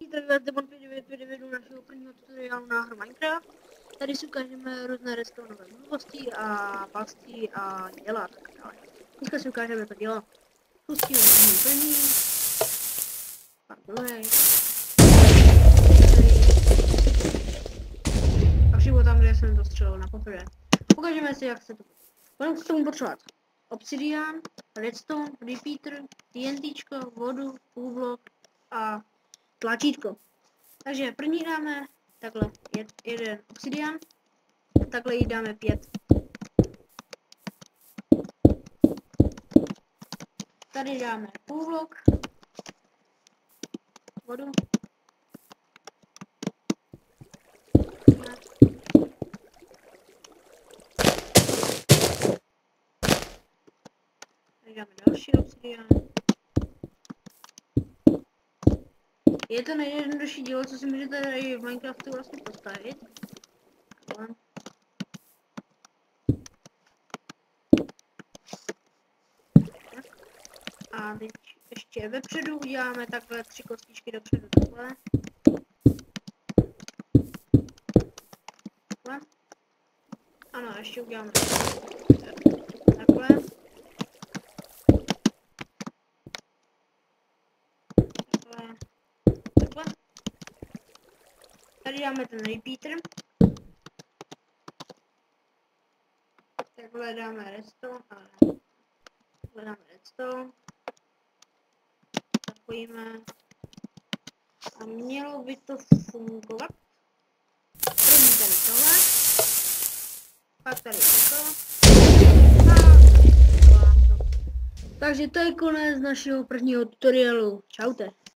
zdraví vás Demon 599 u našeho prvního tutoriálu na hru Minecraft. Tady si ukážeme různé respawnové možnosti a pasti a děla a tak dále. Dneska si ukážeme to dělo. Pustíme první, pak druhý. A přímo tam, kde jsem to střelil na poprvé. Ukážeme si, jak se to bude. Budeme k tomu potřebovat obsidian, redstone, repeater, TNTčko, vodu, půlblok a tlačítko. Takže první dáme takhle jeden obsidian, takhle jí dáme 5. Tady dáme půlblok, vodu, tady dáme další obsidian. Je to nejjednodušší dílo, co si můžete tady v Minecraftu vlastně postavit. A teď ještě vepředu uděláme takhle 3 kostičky dopředu, takhle. Takhle. Ano, ještě uděláme takhle. Takhle. Tady dáme ten repeater. Takhle dáme redstone. Takhle dáme redstone. Zapojíme. A mělo by to fungovat. První tady tohle. Pak tady tohle. Takže to je konec našeho prvního tutoriálu. Čaute.